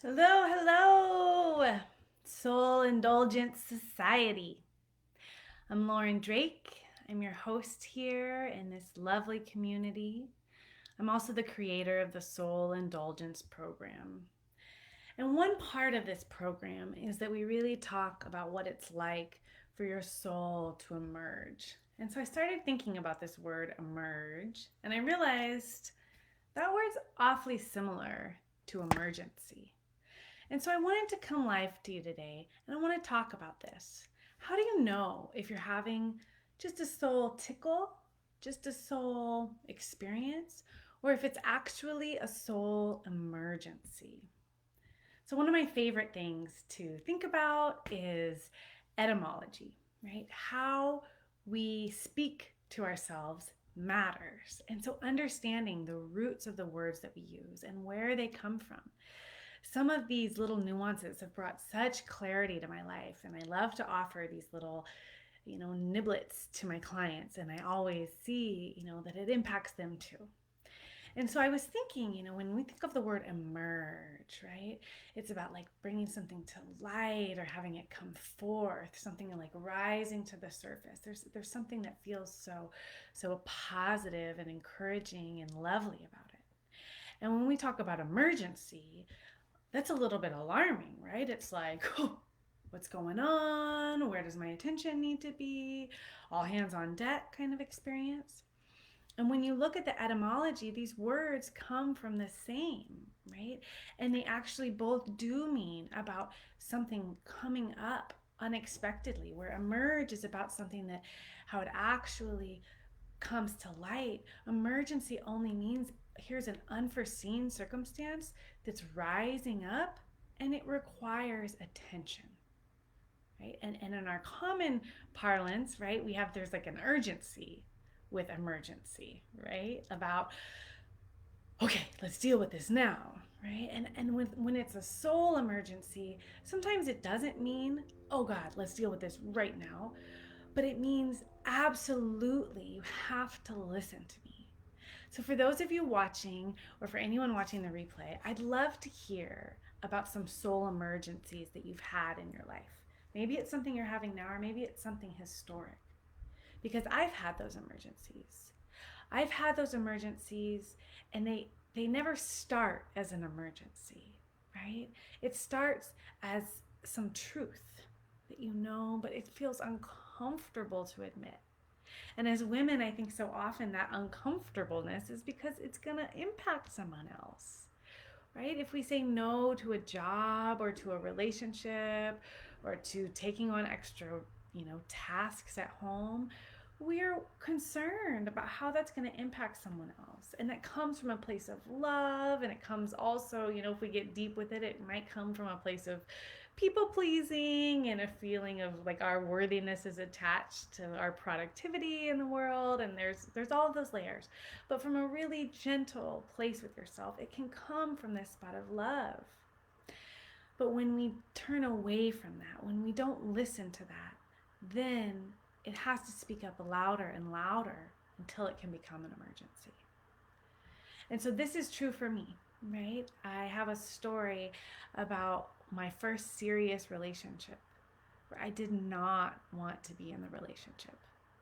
Hello, hello, Soul Indulgence Society. I'm Lauren Drake. I'm your host here in this lovely community. I'm also the creator of the Soul Indulgence Program. And one part of this program is that we really talk about what it's like for your soul to emerge. And so I started thinking about this word emerge, and I realized that word's awfully similar to emergency. And so I wanted to come live to you today and I want to talk about this. How do you know if you're having just a soul tickle, just a soul experience, or if it's actually a soul emergency? So, one of my favorite things to think about is etymology, right? How we speak to ourselves matters. And so, understanding the roots of the words that we use and where they come from, some of these little nuances have brought such clarity to my life, and I love to offer these little niblets to my clients, and I always see that it impacts them too. And so I was thinking, when we think of the word emerge, right, it's about like bringing something to light or having it come forth, something like rising to the surface. There's something that feels so positive and encouraging and lovely about it. And when we talk about emergency, that's a little bit alarming, right? It's like, oh, what's going on? Where does my attention need to be? All hands on deck kind of experience. And when you look at the etymology, these words come from the same, right? And they actually both do mean about something coming up unexpectedly, where emerge is about something that how it actually comes to light. Emergency only means here's an unforeseen circumstance that's rising up and it requires attention, right? And in our common parlance, right, we have there's like an urgency with emergency, right? About okay, let's deal with this now, right? And when it's a soul emergency, sometimes it doesn't mean, oh God, let's deal with this right now, but it means absolutely you have to listen to me. So, for those of you watching, or for anyone watching the replay, I'd love to hear about some soul emergencies that you've had in your life. Maybe it's something you're having now, or maybe it's something historic. Because I've had those emergencies. I've had those emergencies, and they never start as an emergency, right? It starts as some truth that you know, but it feels uncomfortable to admit. And as women, I think so often that uncomfortableness is because it's going to impact someone else, right? If we say no to a job or to a relationship or to taking on extra, tasks at home, we're concerned about how that's going to impact someone else. And that comes from a place of love. And it comes also, if we get deep with it, it might come from a place of people pleasing and a feeling of like our worthiness is attached to our productivity in the world. And there's all of those layers. But from a really gentle place with yourself, it can come from this spot of love. But when we turn away from that, when we don't listen to that, then it has to speak up louder and louder until it can become an emergency. And so this is true for me, right? I have a story about my first serious relationship where I did not want to be in the relationship.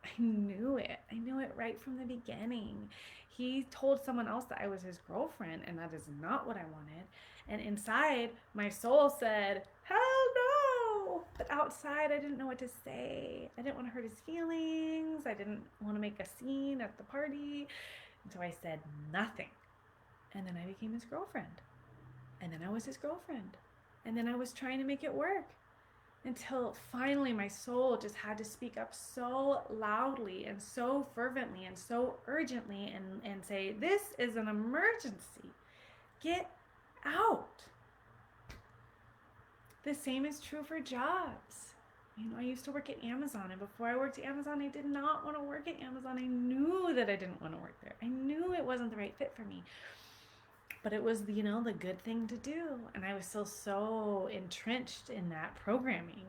I knew it. I knew it right from the beginning. He told someone else that I was his girlfriend, and that is not what I wanted. And inside, my soul said, hell no! But outside, I didn't know what to say. I didn't want to hurt his feelings. I didn't want to make a scene at the party. And so I said nothing. And then I became his girlfriend. And then I was his girlfriend. And then I was trying to make it work until finally my soul just had to speak up so loudly and so fervently and so urgently and say, this is an emergency. Get out. The same is true for jobs. I used to work at Amazon, and before I worked at Amazon, I did not want to work at Amazon. I knew that I didn't want to work there. I knew it wasn't the right fit for me. But it was, the good thing to do. And I was still so entrenched in that programming,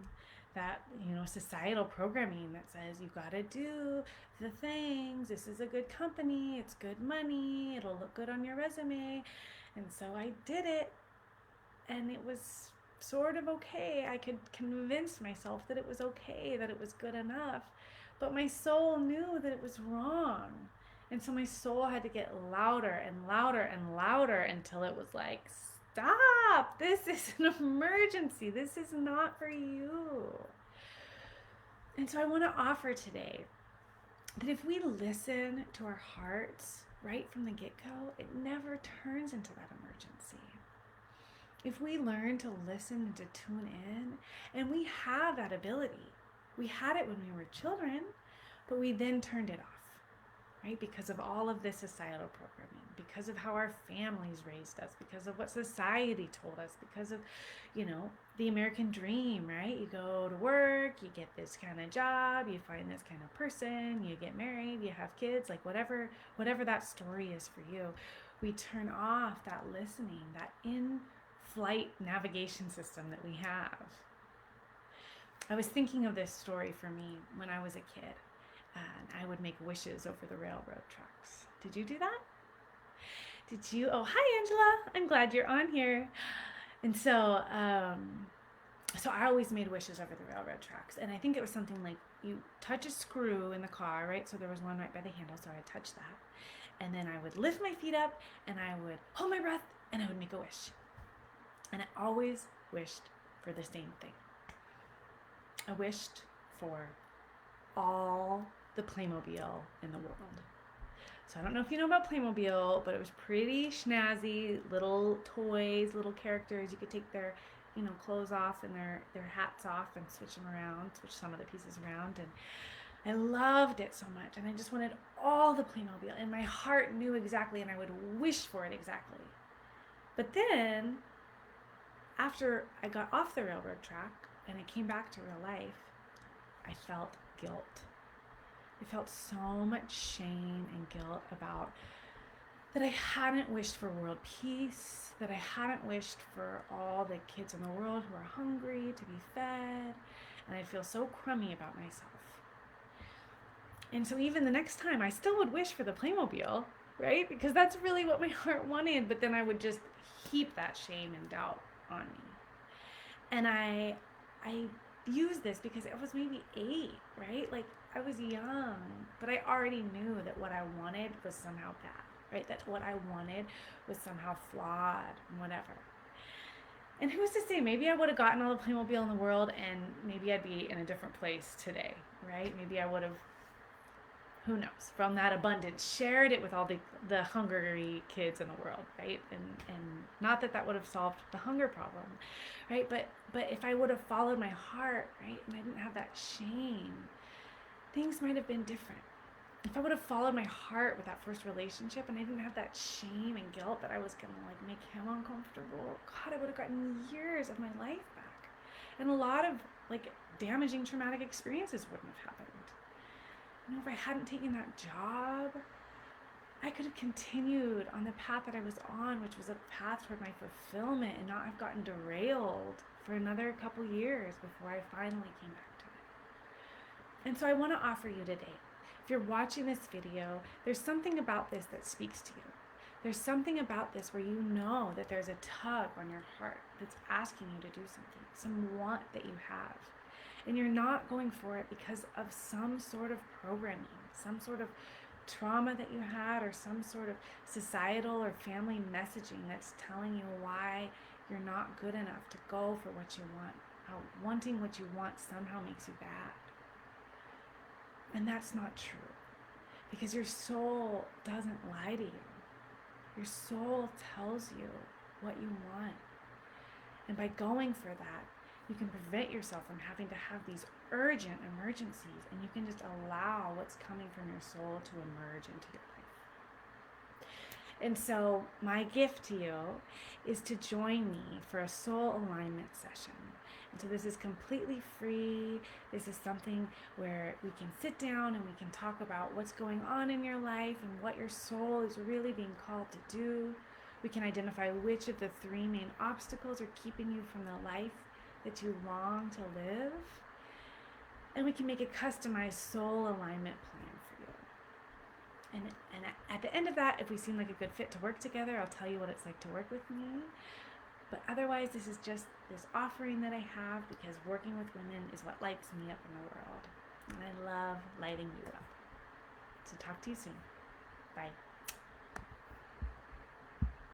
that, societal programming that says you got to do the things. This is a good company. It's good money. It'll look good on your resume. And so I did it. and it was sort of okay. I could convince myself that it was okay, that it was good enough. But my soul knew that it was wrong. And so my soul had to get louder and louder and louder until it was like, stop! This is an emergency. This is not for you. And so I want to offer today that if we listen to our hearts right from the get-go, it never turns into that emergency. If we learn to listen and to tune in, and we have that ability, we had it when we were children, but we then turned it off, right? Because of all of this societal programming, because of how our families raised us, because of what society told us, because of, the American dream, right? You go to work, you get this kind of job, you find this kind of person, you get married, you have kids, like whatever that story is for you. We turn off that listening, that in-flight navigation system that we have. I was thinking of this story for me when I was a kid, and I would make wishes over the railroad tracks. Did you do that? Did you? Oh, hi, Angela. I'm glad you're on here. And so I always made wishes over the railroad tracks. And I think it was something like you touch a screw in the car, right? So there was one right by the handle, so I would touch that. And then I would lift my feet up and I would hold my breath and I would make a wish. And I always wished for the same thing. I wished for all the Playmobil in the world. So I don't know if you know about Playmobil, but it was pretty snazzy, little toys, little characters. You could take their, clothes off and their hats off and switch them around, switch some of the pieces around. And I loved it so much. And I just wanted all the Playmobil. And my heart knew exactly, and I would wish for it exactly. But then, after I got off the railroad track and I came back to real life, I felt guilt. I felt so much shame and guilt about that I hadn't wished for world peace, that I hadn't wished for all the kids in the world who are hungry to be fed, and I'd feel so crummy about myself. And so even the next time, I still would wish for the Playmobil, right? Because that's really what my heart wanted, but then I would just heap that shame and doubt on me. And I used this because I was maybe 8, right? Like, I was young, but I already knew that what I wanted was somehow bad, right? That what I wanted was somehow flawed and whatever. And who's to say, maybe I would have gotten all the Playmobil in the world and maybe I'd be in a different place today, right? Maybe I would have, who knows, from that abundance, shared it with all the hungry kids in the world, right? And not that would have solved the hunger problem, right? But if I would have followed my heart, right, and I didn't have that shame, things might have been different. If I would have followed my heart with that first relationship and I didn't have that shame and guilt that I was gonna make him uncomfortable, God, I would have gotten years of my life back. And a lot of damaging traumatic experiences wouldn't have happened. If I hadn't taken that job, I could have continued on the path that I was on, which was a path toward my fulfillment, and not have gotten derailed for another couple years before I finally came back to it. And so I want to offer you today, if you're watching this video, there's something about this that speaks to you. There's something about this where you know that there's a tug on your heart that's asking you to do something, some want that you have. And you're not going for it because of some sort of programming, some sort of trauma that you had, or some sort of societal or family messaging that's telling you why you're not good enough to go for what you want. How wanting what you want somehow makes you bad. And that's not true, because your soul doesn't lie to you. Your soul tells you what you want. And by going for that, you can prevent yourself from having to have these urgent emergencies, and you can just allow what's coming from your soul to emerge into your life. And so my gift to you is to join me for a soul alignment session. And so this is completely free. This is something where we can sit down and we can talk about what's going on in your life and what your soul is really being called to do. We can identify which of the 3 main obstacles are keeping you from the life that you long to live, and we can make a customized soul alignment plan for you. And at the end of that, if we seem like a good fit to work together, I'll tell you what it's like to work with me. But otherwise, this is just this offering that I have because working with women is what lights me up in the world. And I love lighting you up. So talk to you soon. Bye.